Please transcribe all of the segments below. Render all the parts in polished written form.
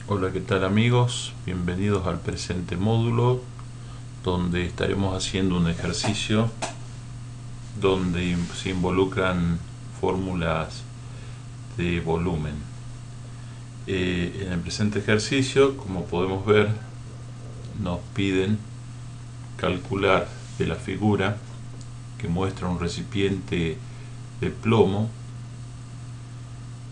Hola, ¿qué tal amigos? Bienvenidos al presente módulo donde estaremos haciendo un ejercicio donde se involucran fórmulas de volumen. En el presente ejercicio, como podemos ver, nos piden calcular de la figura que muestra un recipiente de plomo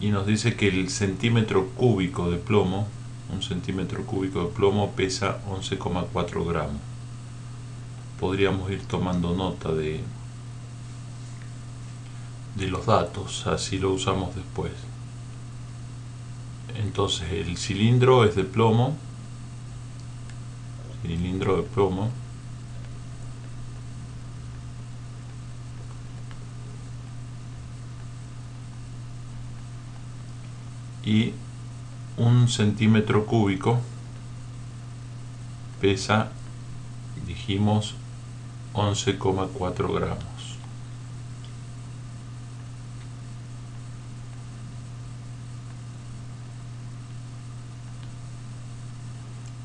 y nos dice que el centímetro cúbico de plomo, un centímetro cúbico de plomo pesa 11,4 gramos. Podríamos ir tomando nota de los datos, así lo usamos después. Entonces el cilindro es de plomo, cilindro de plomo, y un centímetro cúbico pesa, dijimos, 11,4 gramos.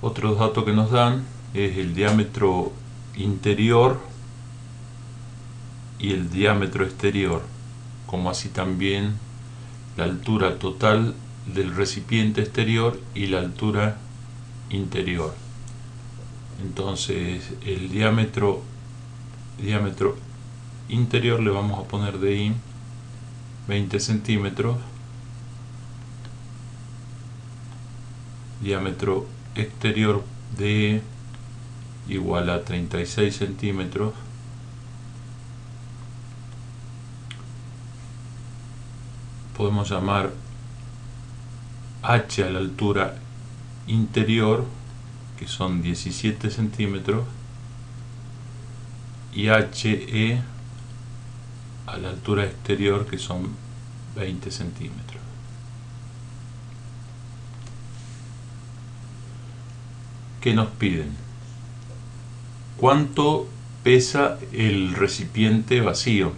Otro dato que nos dan es el diámetro interior y el diámetro exterior, como así también la altura total del recipiente exterior y la altura interior. Entonces el diámetro interior le vamos a poner de ahí 20 centímetros, diámetro exterior de igual a 36 centímetros, podemos llamar H a la altura interior, que son 17 centímetros, y HE a la altura exterior, que son 20 centímetros. ¿Qué nos piden? ¿Cuánto pesa el recipiente vacío?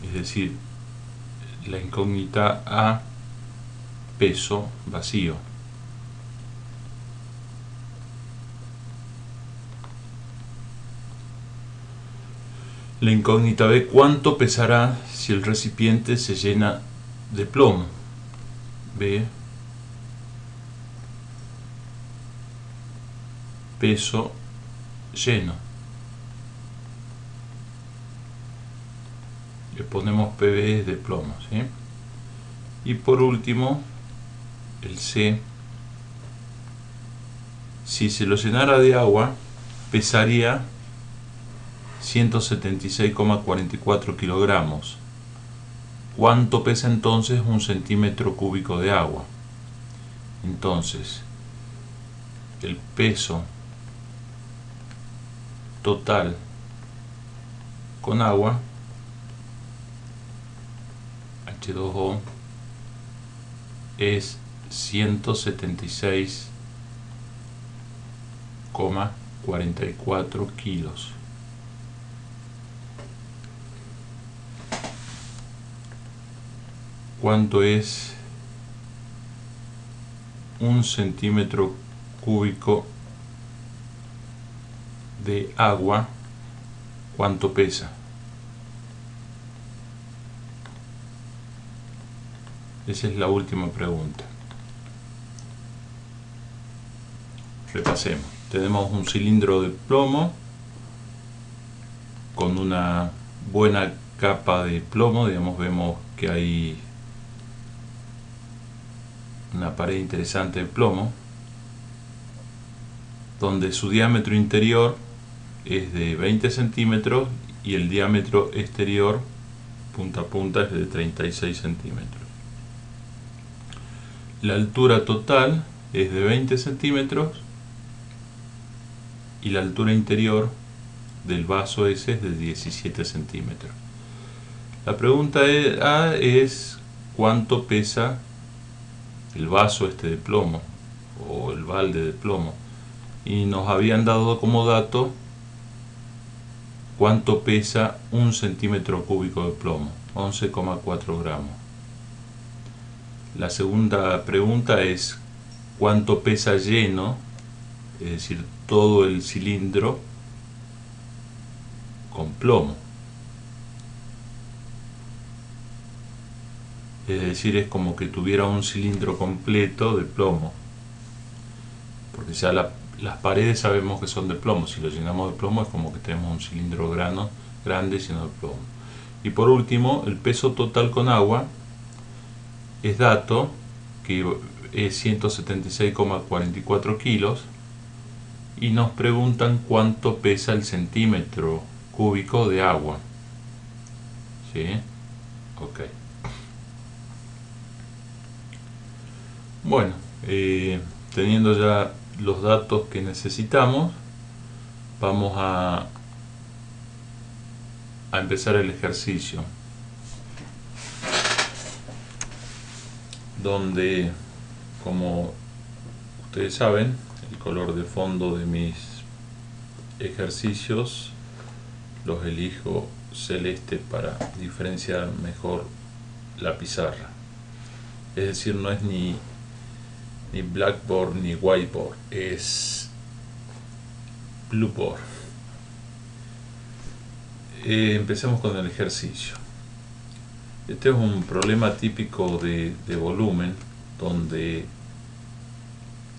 Es decir, la incógnita A, peso vacío. La incógnita B, ¿cuánto pesará si el recipiente se llena de plomo? B, peso lleno. Le ponemos PB de plomo, ¿sí? Y por último, el C, si se lo llenara de agua, pesaría 176,44 kilogramos. ¿Cuánto pesa entonces un centímetro cúbico de agua? Entonces, el peso total con agua, H2O, es 176,44 kilos. ¿Cuánto es un centímetro cúbico de agua? ¿Cuánto pesa? Esa es la última pregunta. Repasemos. Tenemos un cilindro de plomo con una buena capa de plomo, digamos, vemos que hay una pared interesante de plomo, donde su diámetro interior es de 20 centímetros y el diámetro exterior punta a punta es de 36 centímetros. La altura total es de 20 centímetros y la altura interior del vaso ese es de 17 centímetros. La pregunta A es ¿cuánto pesa el vaso este de plomo o el balde de plomo? Y nos habían dado como dato cuánto pesa un centímetro cúbico de plomo, 11,4 gramos. La segunda pregunta es cuánto pesa lleno, es decir, todo el cilindro con plomo. Es decir, es como que tuviera un cilindro completo de plomo. Porque ya las paredes sabemos que son de plomo. Si lo llenamos de plomo es como que tenemos un cilindro grande lleno de plomo. Y por último, el peso total con agua es dato, que es 176,44 kilos. Y nos preguntan cuánto pesa el centímetro cúbico de agua. ¿Sí? Ok. Bueno, teniendo ya los datos que necesitamos, vamos a empezar el ejercicio, donde, como ustedes saben, el color de fondo de mis ejercicios los elijo celeste para diferenciar mejor la pizarra. Es decir, no es ni blackboard ni whiteboard, es blueboard. Empecemos con el ejercicio. Este es un problema típico de volumen, donde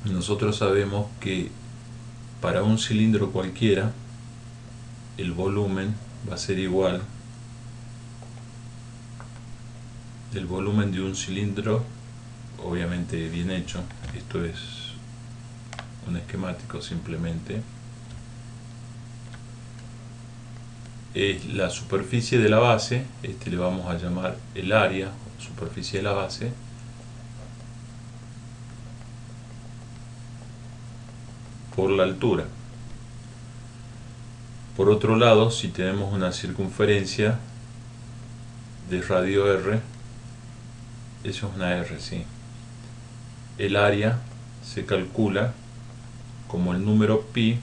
nosotros sabemos que para un cilindro cualquiera el volumen va a ser igual del volumen de un cilindro, obviamente bien hecho. Esto es un esquemático simplemente. Es la superficie de la base, le vamos a llamar el área, superficie de la base, por la altura. Por otro lado, si tenemos una circunferencia de radio r, eso es una r, ¿sí? El área se calcula como el número pi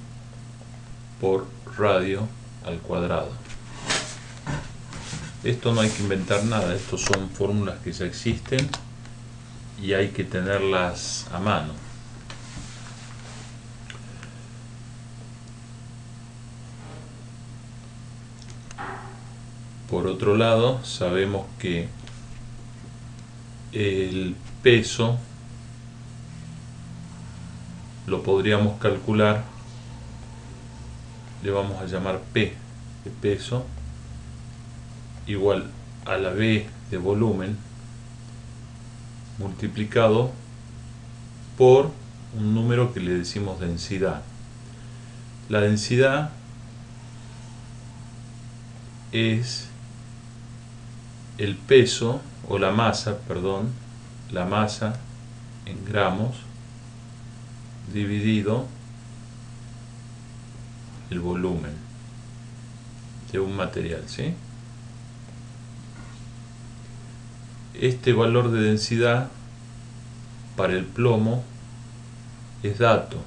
por radio al cuadrado. Esto no hay que inventar nada, estos son fórmulas que ya existen y hay que tenerlas a mano. Por otro lado, sabemos que el peso lo podríamos calcular, le vamos a llamar P de peso, igual a la B de volumen, multiplicado por un número que le decimos densidad. La densidad es el peso, o la masa, perdón, la masa en gramos dividido el volumen de un material, ¿sí? Este valor de densidad para el plomo es dato.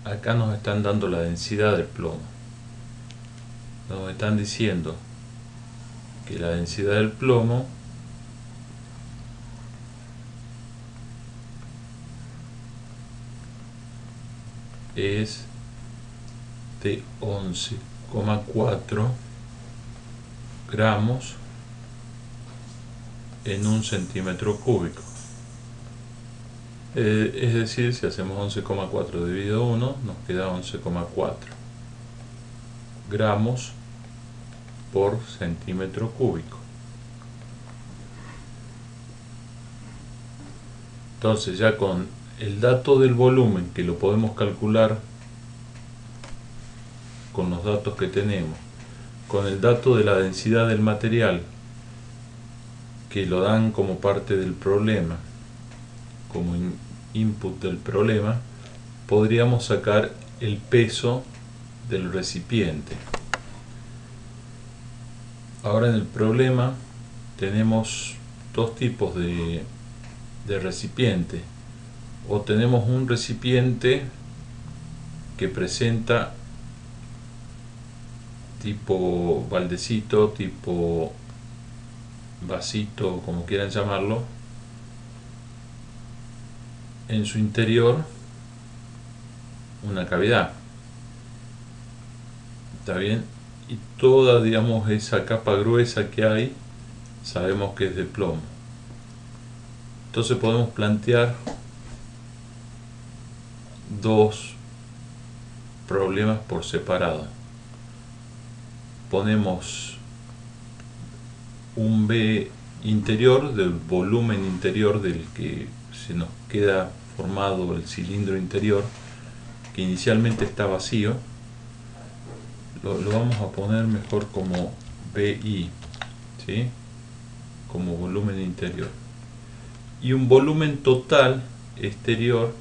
Acá nos están dando la densidad del plomo. Nos están diciendo que la densidad del plomo es de 11,4 gramos en un centímetro cúbico. Es decir, si hacemos 11,4 dividido 1, nos queda 11,4 gramos por centímetro cúbico. Entonces, ya con el dato del volumen, que lo podemos calcular con los datos que tenemos, con el dato de la densidad del material, que lo dan como parte del problema, como input del problema, podríamos sacar el peso del recipiente. Ahora, en el problema tenemos dos tipos de recipiente. O tenemos un recipiente que presenta tipo baldecito, tipo vasito, como quieran llamarlo, en su interior una cavidad. ¿Está bien? Y toda, digamos, esa capa gruesa que hay, sabemos que es de plomo. Entonces podemos plantear dos problemas por separado. Ponemos un B interior del volumen interior del que se nos queda formado el cilindro interior, que inicialmente está vacío. Lo vamos a poner mejor como BI, ¿sí? Como volumen interior. Y un volumen total exterior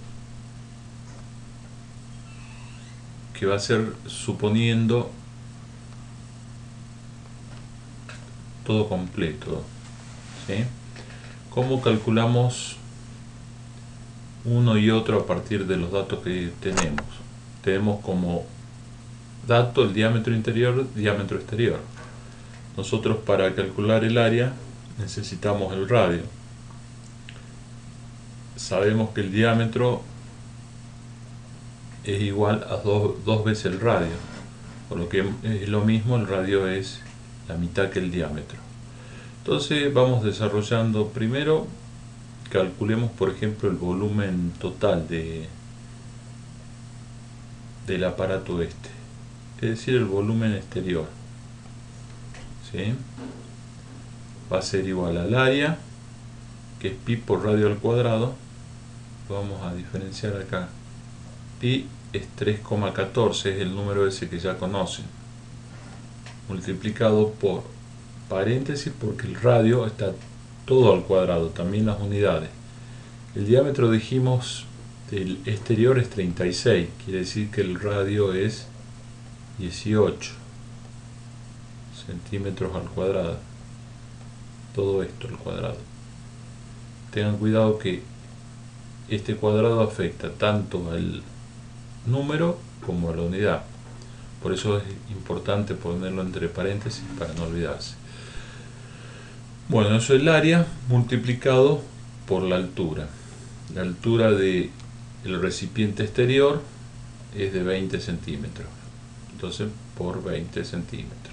que va a ser suponiendo todo completo, ¿sí? ¿Cómo calculamos uno y otro a partir de los datos que tenemos? Tenemos como dato el diámetro interior, diámetro exterior. Nosotros, para calcular el área, necesitamos el radio. Sabemos que el diámetro es igual a dos veces el radio, por lo que es lo mismo, el radio es la mitad que el diámetro. Entonces vamos desarrollando. Primero calculemos, por ejemplo, el volumen total del aparato este, es decir, el volumen exterior, ¿sí? Va a ser igual al área, que es pi por radio al cuadrado. Lo vamos a diferenciar acá. Pi es 3,14, es el número ese que ya conocen, multiplicado por paréntesis, porque el radio está todo al cuadrado, también las unidades. El diámetro, dijimos, del exterior es 36, quiere decir que el radio es 18 centímetros al cuadrado. Todo esto al cuadrado. Tengan cuidado que este cuadrado afecta tanto al número como a la unidad. Por eso es importante ponerlo entre paréntesis para no olvidarse. Bueno, eso es el área multiplicado por la altura. La altura del recipiente exterior es de 20 centímetros. Entonces, por 20 centímetros.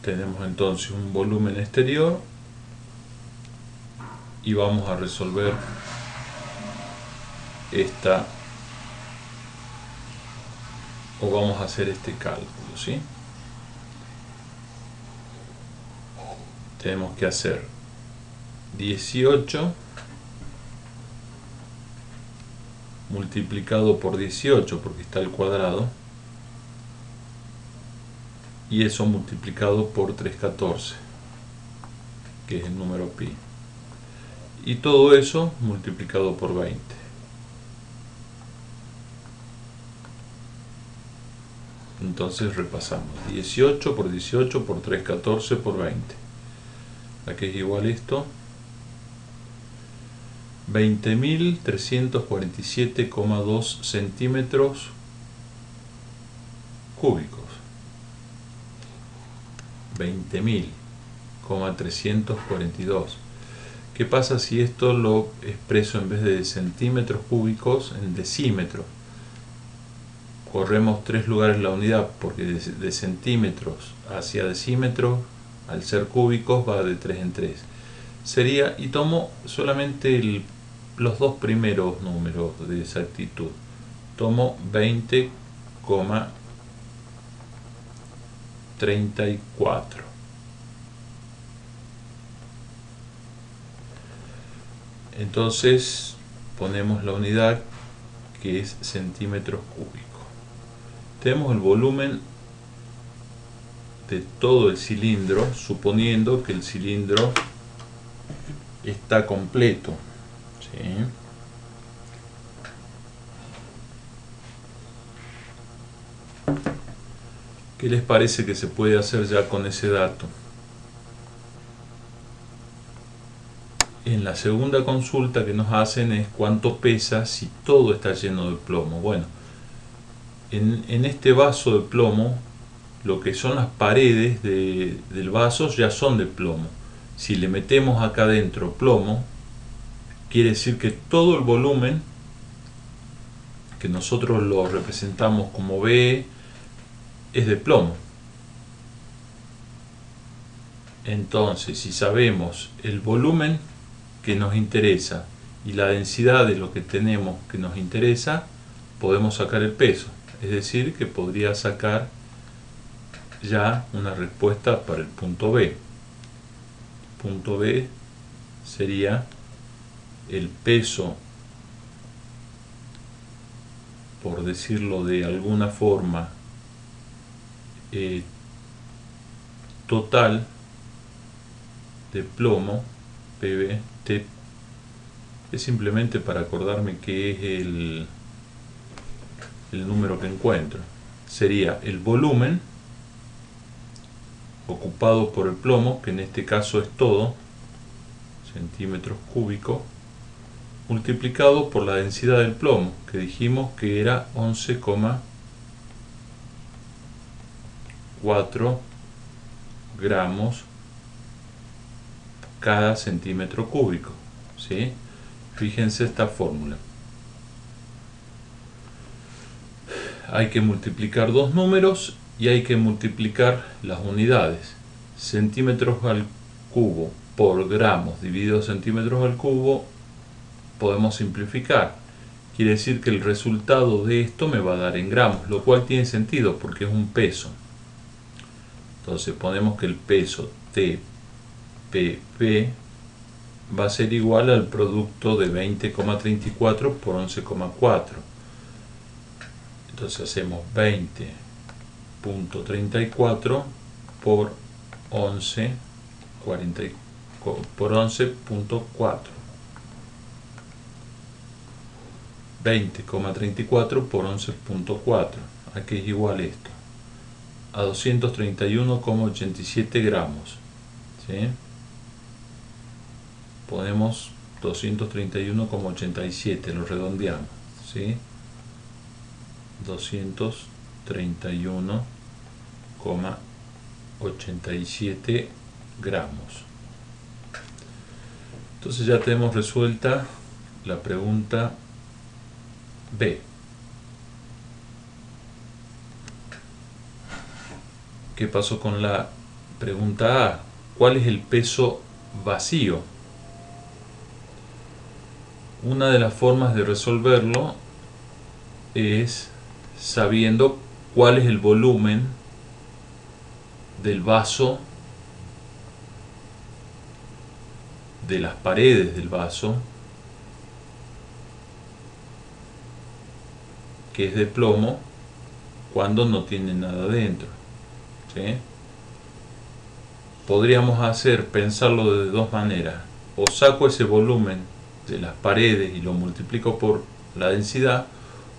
Tenemos entonces un volumen exterior y vamos a resolver vamos a hacer este cálculo, ¿sí? Tenemos que hacer 18 multiplicado por 18, porque está al cuadrado, y eso multiplicado por 314, que es el número pi, y todo eso multiplicado por 20. Entonces repasamos: 18 por 18 por 314 por 20. Aquí es igual esto: 20.347,2 centímetros cúbicos. 20.342. ¿Qué pasa si esto lo expreso en vez de centímetros cúbicos en decímetros? Corremos 3 lugares la unidad, porque de centímetros hacia decímetros, al ser cúbicos, va de 3 en 3. Sería, y tomo solamente los dos primeros números de exactitud. Tomo 20,34. Entonces ponemos la unidad, que es centímetros cúbicos. Tenemos el volumen de todo el cilindro, suponiendo que el cilindro está completo, ¿sí? ¿Qué les parece que se puede hacer ya con ese dato? En la segunda consulta que nos hacen es cuánto pesa si todo está lleno de plomo. Bueno, en este vaso de plomo, lo que son las paredes del vaso ya son de plomo. Si le metemos acá adentro plomo, quiere decir que todo el volumen, que nosotros lo representamos como B, es de plomo. Entonces, si sabemos el volumen que nos interesa y la densidad de lo que tenemos que nos interesa, podemos sacar el peso. Es decir, que podría sacar ya una respuesta para el punto B. Punto B sería el peso, por decirlo de alguna forma, total de plomo, PB, es simplemente para acordarme que es el número que encuentro. Sería el volumen ocupado por el plomo, que en este caso es todo, centímetros cúbicos, multiplicado por la densidad del plomo, que dijimos que era 11,4 gramos cada centímetro cúbico, ¿sí? Fíjense esta fórmula. Hay que multiplicar dos números y hay que multiplicar las unidades. Centímetros al cubo por gramos dividido centímetros al cubo, podemos simplificar. Quiere decir que el resultado de esto me va a dar en gramos, lo cual tiene sentido porque es un peso. Entonces ponemos que el peso TPP va a ser igual al producto de 20,34 por 11,4. Entonces hacemos 20.34 por 11.4. 20,34 por 11.4. Aquí es igual esto a 231,87 gramos, ¿sí? Ponemos 231,87, lo redondeamos, ¿sí? 231,87 gramos. Entonces ya tenemos resuelta la pregunta B. ¿Qué pasó con la pregunta A? ¿Cuál es el peso vacío? Una de las formas de resolverlo es sabiendo cuál es el volumen del vaso, de las paredes del vaso, que es de plomo, cuando no tiene nada dentro, ¿sí? Podríamos pensarlo de dos maneras. O saco ese volumen de las paredes y lo multiplico por la densidad,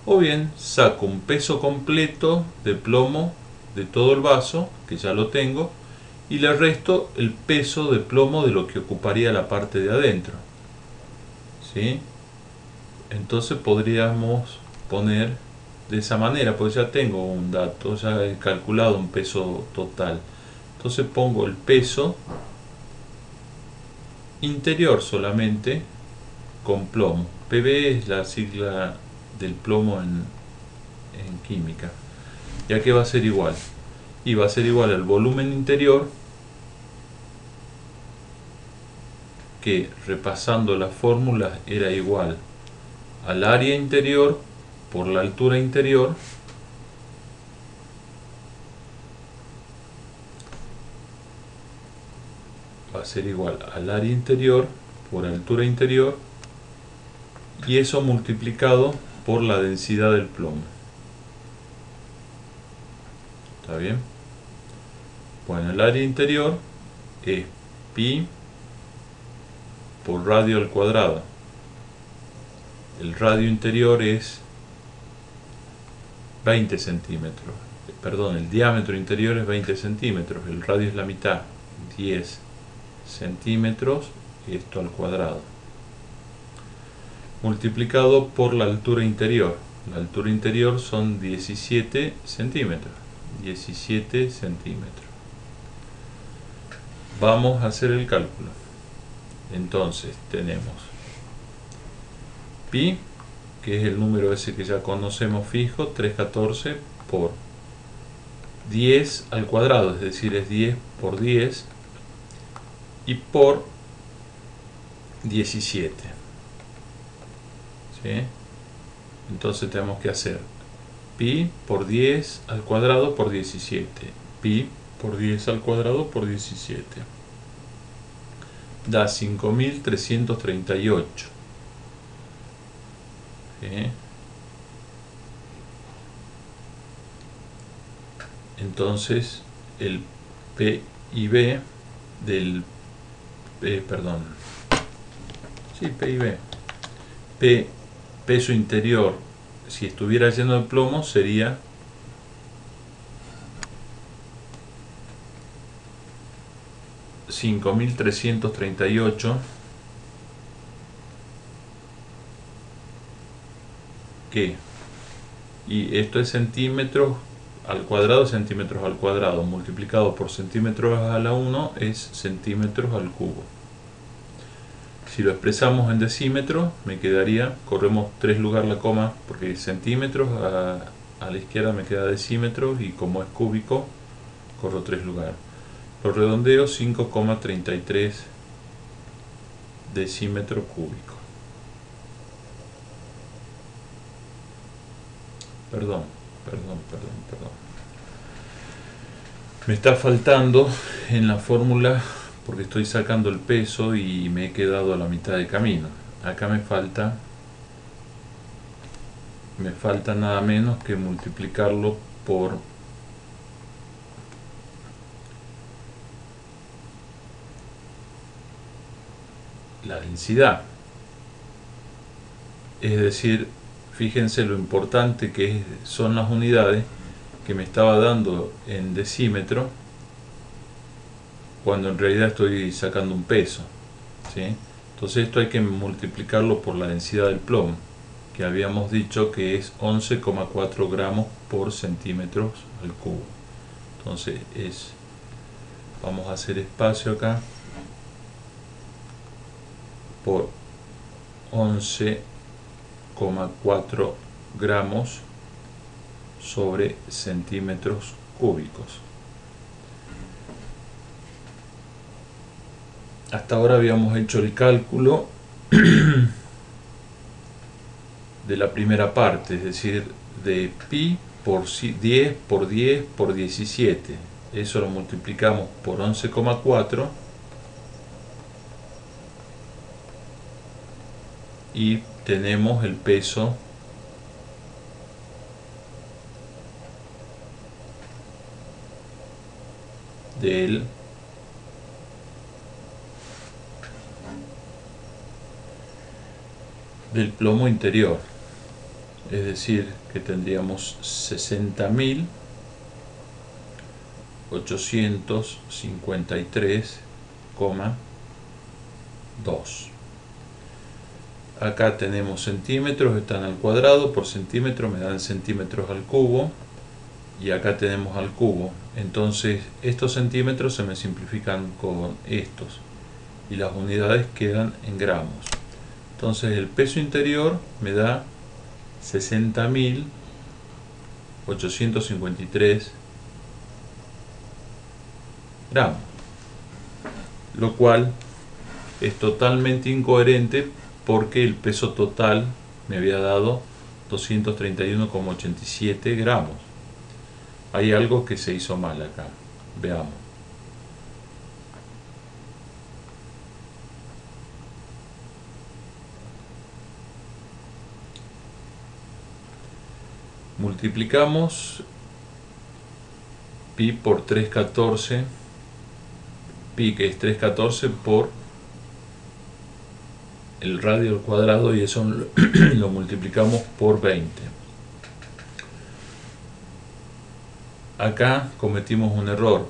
o bien saco un peso completo de plomo de todo el vaso, que ya lo tengo, y le resto el peso de plomo de lo que ocuparía la parte de adentro, ¿sí? Entonces podríamos poner de esa manera, pues ya tengo un dato, ya he calculado un peso total. Entonces pongo el peso interior solamente con plomo. PB es la sigla del plomo en química. Ya que va a ser igual. Y va a ser igual al volumen interior, que repasando las fórmulas era igual al área interior por la altura interior va a ser igual al área interior por altura interior, y eso multiplicado por la densidad del plomo. ¿Está bien? Bueno, el área interior es pi por radio al cuadrado. El radio interior es 20 centímetros. Perdón, el diámetro interior es 20 centímetros. El radio es la mitad, 10 centímetros, y esto al cuadrado. Multiplicado por la altura interior. La altura interior son 17 centímetros. 17 centímetros. Vamos a hacer el cálculo. Entonces tenemos pi, que es el número ese que ya conocemos fijo, 314 por 10 al cuadrado, es decir, es 10 por 10, y por 17. ¿Sí? Entonces tenemos que hacer pi por 10 al cuadrado por 17. Pi por 10 al cuadrado por 17. Da 5338. ¿Sí? Entonces el PIB del PIB, peso interior, si estuviera lleno de plomo, sería 5338, que, y esto es centímetros al cuadrado, multiplicado por centímetros a la 1 es centímetros al cubo. Si lo expresamos en decímetros, me quedaría, corremos 3 lugares la coma, porque centímetros, a la izquierda me queda decímetros, y como es cúbico, corro 3 lugares. Lo redondeo, 5,33 decímetro cúbico. Perdón. Me está faltando en la fórmula, porque estoy sacando el peso y me he quedado a la mitad de camino. Acá me falta nada menos que multiplicarlo por la densidad. Es decir, fíjense lo importante que son las unidades que me estaba dando en decímetro, cuando en realidad estoy sacando un peso, ¿sí? Entonces esto hay que multiplicarlo por la densidad del plomo, que habíamos dicho que es 11,4 gramos por centímetros al cubo. Entonces vamos a hacer espacio acá, por 11,4 gramos sobre centímetros cúbicos. Hasta ahora habíamos hecho el cálculo de la primera parte, es decir, de pi por 10 por 10 por 17. Eso lo multiplicamos por 11,4 y tenemos el peso del plomo interior, es decir, que tendríamos 60.853,2. Acá tenemos centímetros, están al cuadrado, por centímetro me dan centímetros al cubo, y acá tenemos al cubo. Entonces estos centímetros se me simplifican con estos y las unidades quedan en gramos. Entonces el peso interior me da 60.853 gramos, lo cual es totalmente incoherente, porque el peso total me había dado 231,87 gramos. Hay algo que se hizo mal acá. Veamos. Multiplicamos pi por 314, pi que es 314 por el radio al cuadrado, y eso lo multiplicamos por 20. Acá cometimos un error.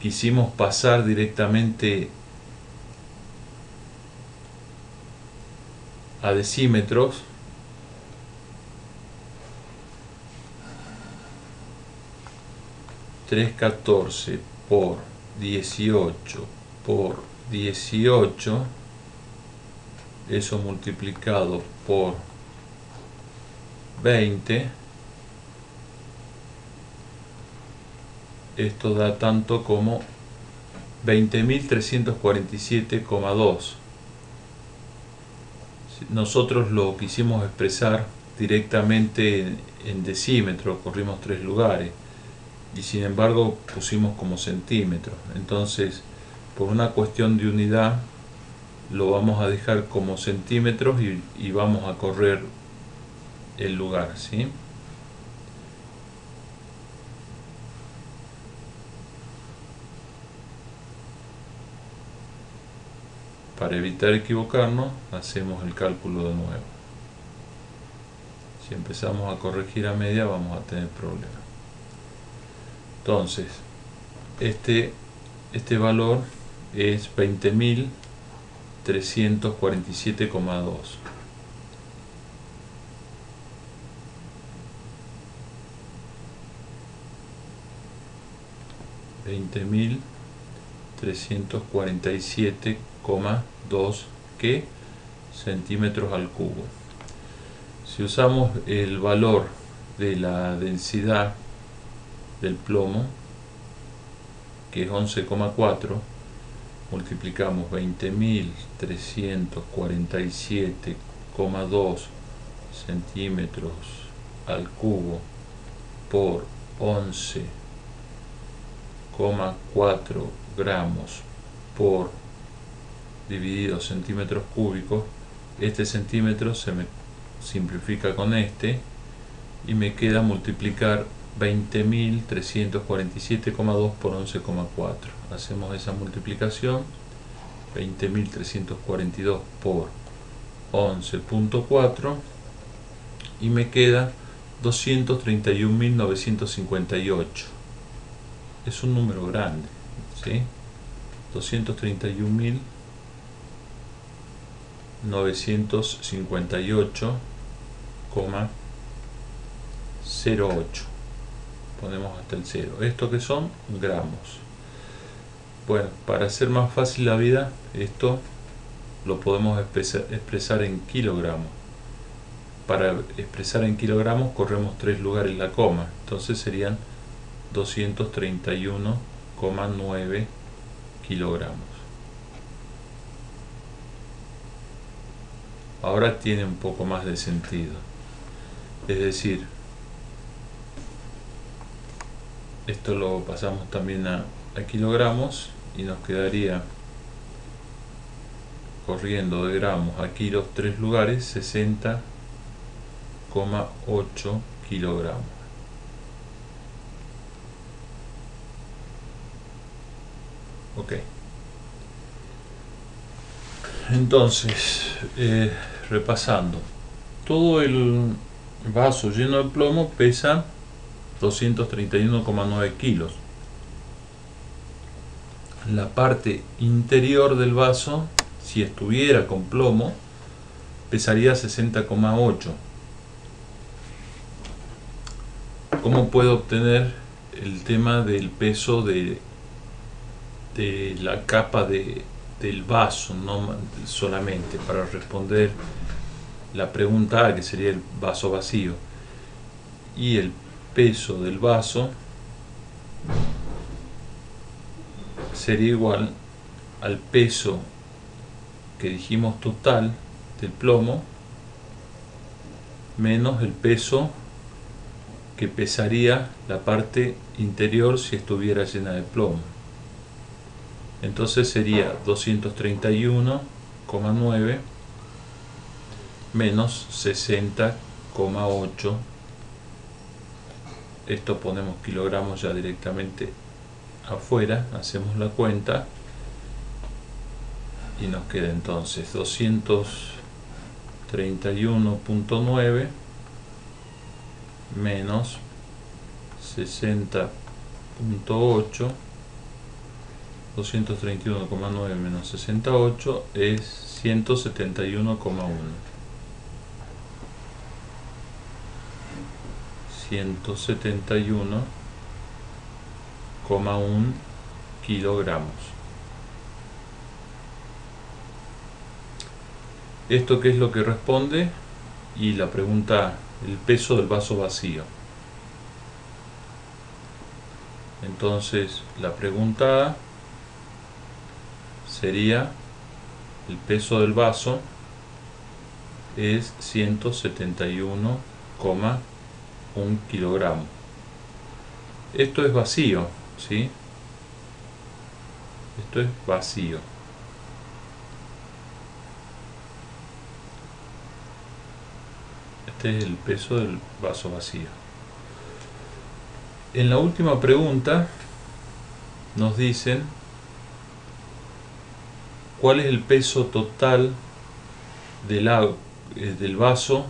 Quisimos pasar directamente a decímetros, .314 por 18 por 18, eso multiplicado por 20, esto da tanto como 20.347,2. Nosotros lo quisimos expresar directamente en decímetros, corrimos 3 lugares y sin embargo pusimos como centímetros. Entonces, por una cuestión de unidad, lo vamos a dejar como centímetros y vamos a correr el lugar, ¿sí? Para evitar equivocarnos, hacemos el cálculo de nuevo. Si empezamos a corregir a media, vamos a tener problemas. Entonces, este valor es 20.347,2. $20.347,2 que centímetros al cubo. Si usamos el valor de la densidad del plomo, que es 11,4, multiplicamos 20.347,2 centímetros al cubo por 11,4 gramos por dividido centímetros cúbicos. Este centímetro se me simplifica con este y me queda multiplicar 20.347,2 por 11,4. Hacemos esa multiplicación, 20.342 por 11,4, y me queda 231.958. Es un número grande, ¿sí? 231.958,08. Ponemos hasta el 0. ¿Esto qué son? Gramos. Bueno, para hacer más fácil la vida, esto lo podemos expresar en kilogramos. Para expresar en kilogramos corremos 3 lugares la coma, entonces serían 231,9 kilogramos. Ahora tiene un poco más de sentido. Es decir, esto lo pasamos también a kilogramos y nos quedaría, corriendo de gramos a kilos 3 lugares, 60,8 kilogramos. Ok. Entonces, repasando, todo el vaso lleno de plomo pesa 231,9 kilos. La parte interior del vaso, si estuviera con plomo, pesaría 60,8. ¿Cómo puedo obtener el tema del peso de la capa del vaso, no solamente para responder la pregunta A, que sería el vaso vacío? Y el peso del vaso sería igual al peso que dijimos total del plomo menos el peso que pesaría la parte interior si estuviera llena de plomo. Entonces sería 231,9 menos 60,8. Esto ponemos kilogramos ya directamente afuera, hacemos la cuenta y nos queda entonces 231,9 menos 60,8. 231,9 menos 68 es 171,1. 171,1 kilogramos. ¿Esto qué es lo que responde? Y la pregunta, el peso del vaso vacío. Entonces la pregunta A sería, el peso del vaso es 171,1 kilogramos. Esto es vacío, ¿sí? Esto es vacío. Este es el peso del vaso vacío. En la última pregunta nos dicen cuál es el peso total del vaso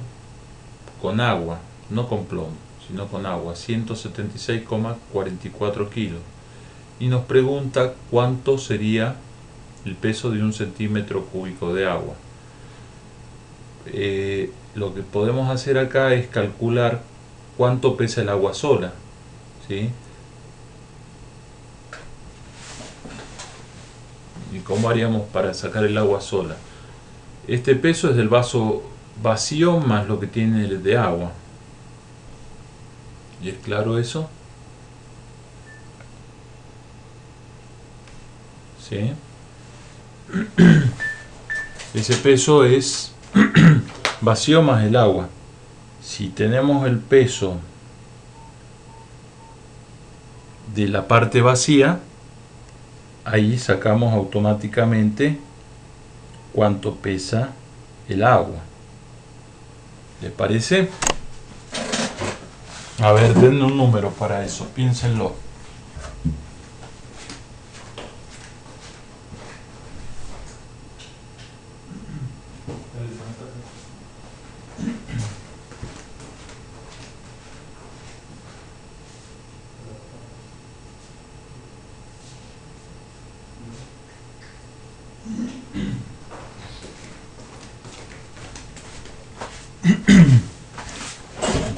con agua, no con plomo, sino con agua, 176,44 kilos. Y nos pregunta cuánto sería el peso de 1 centímetro cúbico de agua. Lo que podemos hacer acá es calcular cuánto pesa el agua sola, ¿sí? ¿Y cómo haríamos para sacar el agua sola? Este peso es del vaso vacío más lo que tiene el de agua. ¿Y es claro eso? ¿Sí? Ese peso es vacío más el agua. Si tenemos el peso de la parte vacía, ahí sacamos automáticamente cuánto pesa el agua. ¿Les parece? A ver, denme un número para eso, piénsenlo.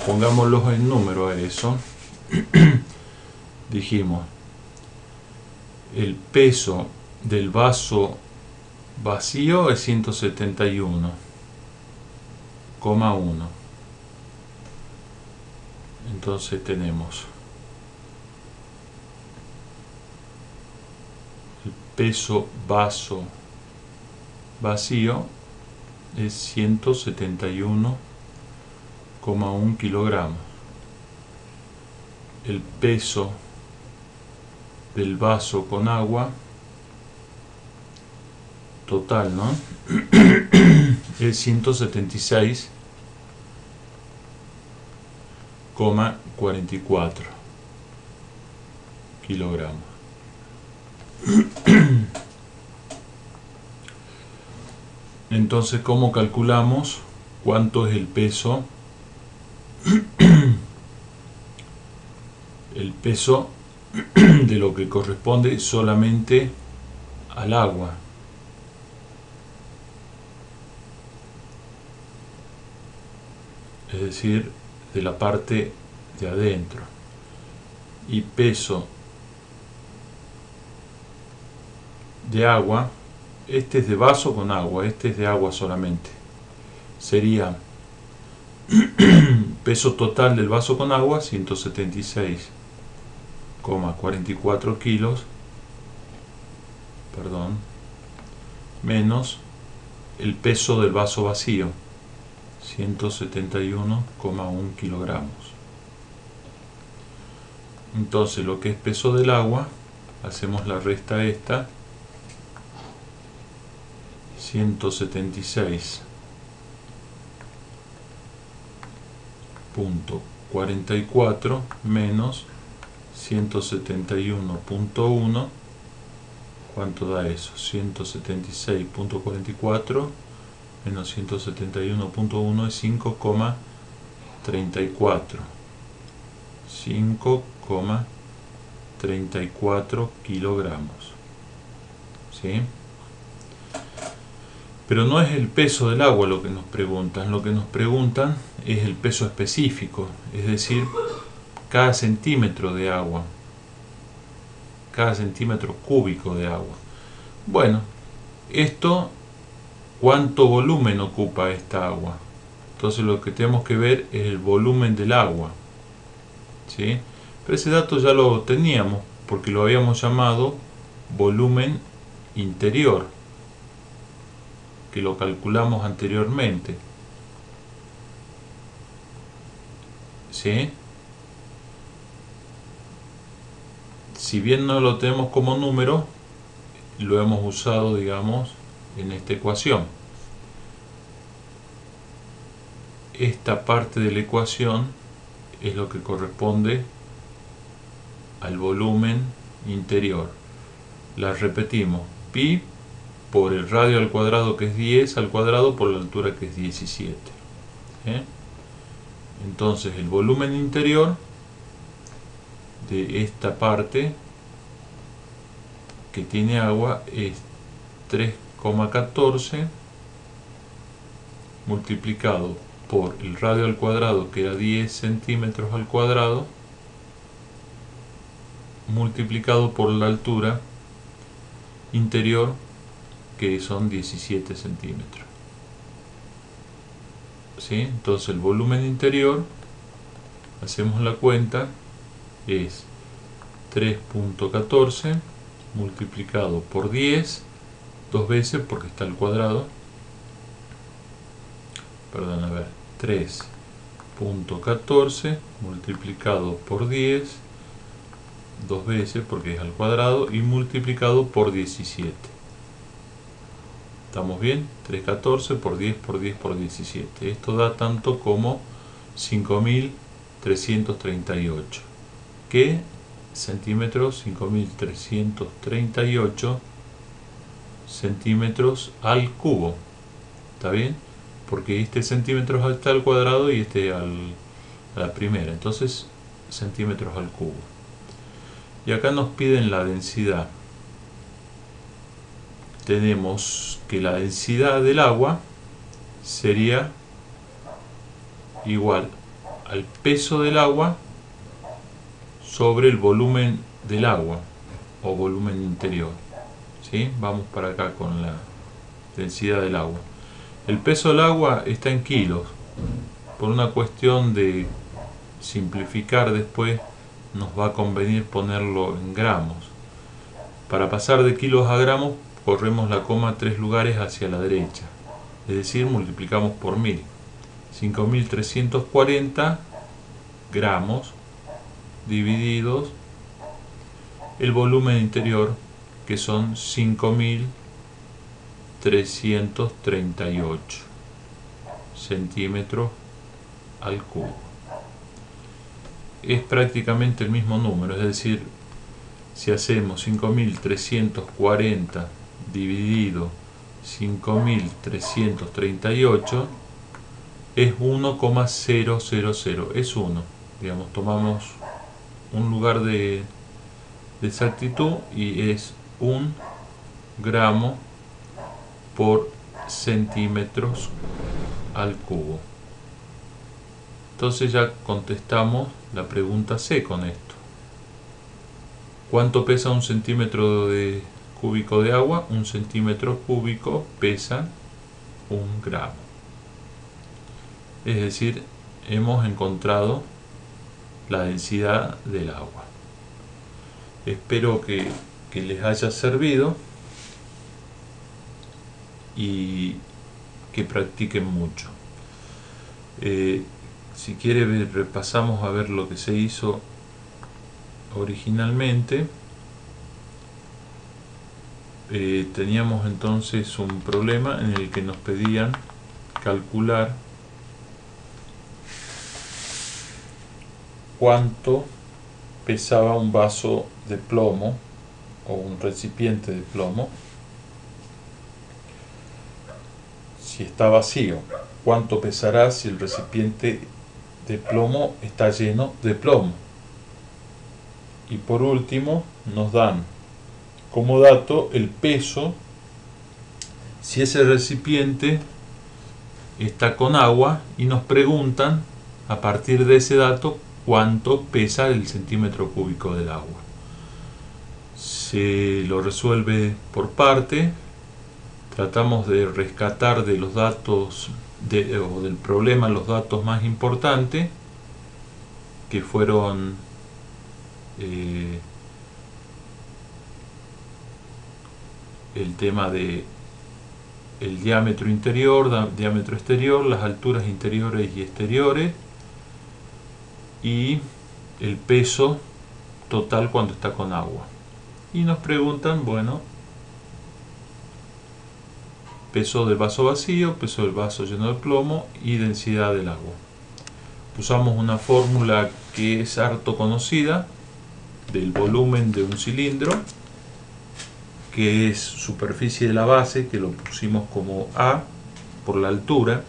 Pongámoslos en número a eso. Dijimos, el peso del vaso vacío es 171,1. Entonces tenemos el peso vaso vacío es 171,1 kilogramos. El peso del vaso con agua total, ¿no? Es 176,44 kilogramos. Entonces, ¿cómo calculamos cuánto es el peso? El peso de lo que corresponde solamente al agua. Es decir, de la parte de adentro. Y peso de agua, este es de vaso con agua, este es de agua solamente. Sería peso total del vaso con agua, 176,44 kilos, perdón, menos el peso del vaso vacío, 171,1 kilogramos. Entonces, lo que es peso del agua, hacemos la resta esta, 176,44 menos 171,1. ¿Cuánto da eso? 176,44 menos 171,1 es 5,34. 5,34 kilogramos. ¿Sí? Pero no es el peso del agua lo que nos preguntan. Lo que nos preguntan es el peso específico, es decir, cada centímetro de agua. cada centímetro cúbico de agua. Bueno, esto, ¿cuánto volumen ocupa esta agua? Entonces lo que tenemos que ver es el volumen del agua, ¿sí? Pero ese dato ya lo teníamos porque lo habíamos llamado volumen interior, que lo calculamos anteriormente, ¿sí? Si bien no lo tenemos como número, lo hemos usado, digamos, en esta ecuación. Esta parte de la ecuación es lo que corresponde al volumen interior. La repetimos: pi por el radio al cuadrado, que es 10 al cuadrado, por la altura, que es 17. Entonces el volumen interior de esta parte que tiene agua es 3,14 multiplicado por el radio al cuadrado, que era 10 centímetros al cuadrado, multiplicado por la altura interior, que son 17 centímetros. ¿Sí? Entonces el volumen interior, hacemos la cuenta, es 3,14 multiplicado por 10, dos veces porque está al cuadrado, perdón, a ver, 3,14 multiplicado por 10, dos veces porque es al cuadrado, y multiplicado por 17. ¿Estamos bien? 3,14 por 10 por 10 por 17. Esto da tanto como 5.338. ¿Qué centímetros? 5.338 centímetros al cubo. ¿Está bien? Porque este centímetros está al cuadrado y este a la primera. Entonces, centímetros al cubo. Y acá nos piden la densidad. Tenemos que la densidad del agua sería igual al peso del agua sobre el volumen del agua, o volumen interior. ¿Sí? Vamos para acá con la densidad del agua. El peso del agua está en kilos. Por una cuestión de simplificar después, nos va a convenir ponerlo en gramos. Para pasar de kilos a gramos, corremos la coma 3 lugares hacia la derecha, es decir, multiplicamos por 1000. 5.340 gramos divididos el volumen interior, que son 5.338 centímetros al cubo. Es prácticamente el mismo número, es decir, si hacemos 5.340 dividido 5.338, es 1,000, es 1. Digamos, tomamos un lugar de exactitud y es 1 gramo por centímetros al cubo. Entonces ya contestamos la pregunta C con esto. ¿Cuánto pesa un centímetro cúbico de agua? Un centímetro cúbico pesa 1 gramo. Es decir, hemos encontrado la densidad del agua. Espero que les haya servido y que practiquen mucho. Si quiere, repasamos a ver lo que se hizo originalmente. Teníamos entonces un problema en el que nos pedían calcular cuánto pesaba un vaso de plomo o un recipiente de plomo si está vacío. Cuánto pesará si el recipiente de plomo está lleno de plomo. Y por último nos dan como dato el peso si ese recipiente está con agua, y nos preguntan a partir de ese dato cuánto pesa el centímetro cúbico del agua. se lo resuelve por parte. Tratamos de rescatar de los datos o del problema los datos más importantes, que fueron el tema de el diámetro interior, diámetro exterior, las alturas interiores y exteriores y el peso total cuando está con agua. Y nos preguntan, bueno, peso del vaso vacío, peso del vaso lleno de plomo y densidad del agua. Usamos una fórmula que es harto conocida del volumen de un cilindro, que es superficie de la base, que lo pusimos como A por la altura.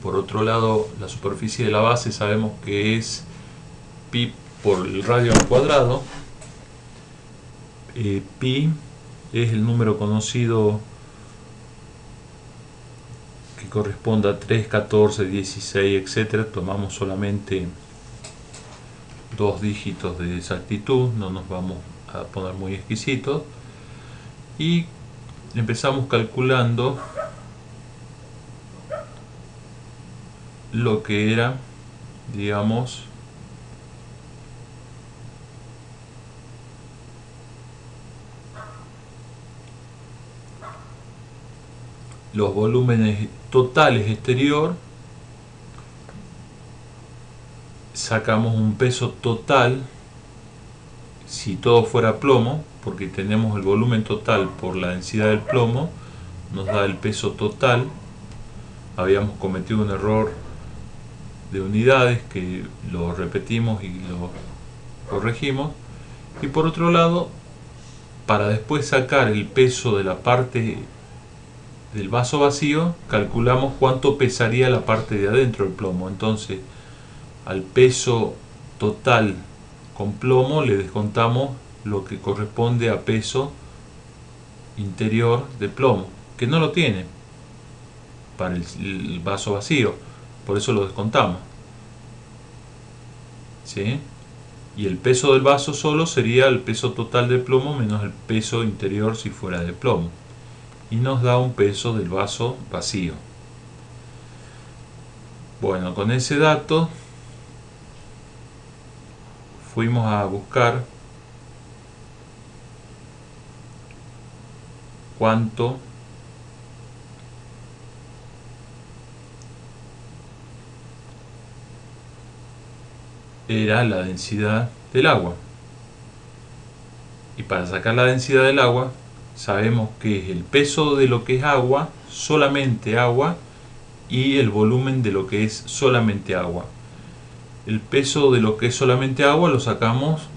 Por otro lado, la superficie de la base sabemos que es pi por el radio al cuadrado. Pi es el número conocido que corresponde a 3, 14, 16, etc. Tomamos solamente dos dígitos de exactitud, no nos vamos a poner muy exquisitos, y empezamos calculando lo que era, digamos, los volúmenes totales exterior. Sacamos un peso total si todo fuera plomo, porque tenemos el volumen total por la densidad del plomo, nos da el peso total. Habíamos cometido un error de unidades que lo repetimos y lo corregimos. Y por otro lado, para después sacar el peso de la parte del vaso vacío, calculamos cuánto pesaría la parte de adentro del plomo. Entonces, al peso total con plomo le descontamos lo que corresponde a peso interior de plomo, que no lo tiene para el vaso vacío, por eso lo descontamos, ¿sí? Y el peso del vaso solo sería el peso total de plomo menos el peso interior si fuera de plomo, y nos da un peso del vaso vacío. Bueno, con ese dato fuimos a buscar cuánto era la densidad del agua. Y para sacar la densidad del agua sabemos que es el peso de lo que es agua, solamente agua, y el volumen de lo que es solamente agua. El peso de lo que es solamente agua lo sacamos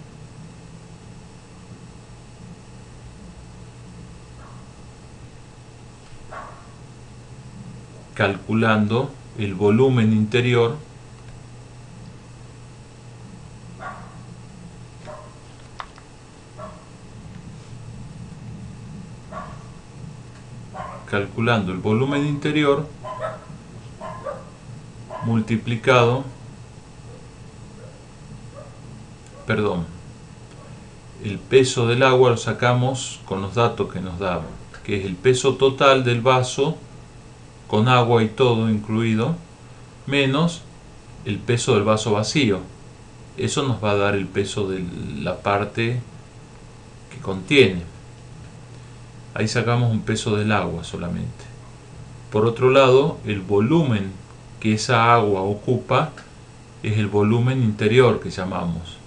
calculando el volumen interior multiplicado, el peso del agua lo sacamos con los datos que nos daban, que es el peso total del vaso con agua y todo incluido, menos el peso del vaso vacío. Eso nos va a dar el peso de la parte que contiene. Ahí sacamos un peso del agua solamente. Por otro lado, el volumen que esa agua ocupa es el volumen interior que llamamos.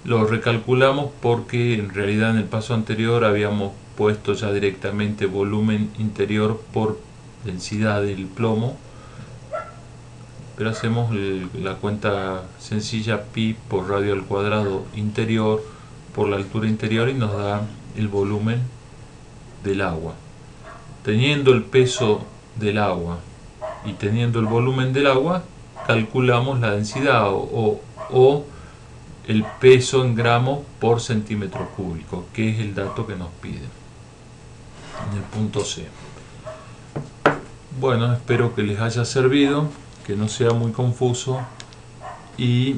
Lo recalculamos porque en realidad en el paso anterior habíamos puesto ya directamente volumen interior por densidad del plomo, pero hacemos la cuenta sencilla, pi por radio al cuadrado interior por la altura interior, y nos da el volumen del agua. Teniendo el peso del agua y teniendo el volumen del agua, calculamos la densidad o el peso en gramos por centímetro cúbico, que es el dato que nos piden en el punto C. Bueno, espero que les haya servido, que no sea muy confuso, y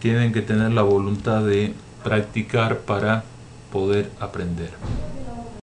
tienen que tener la voluntad de practicar para poder aprender.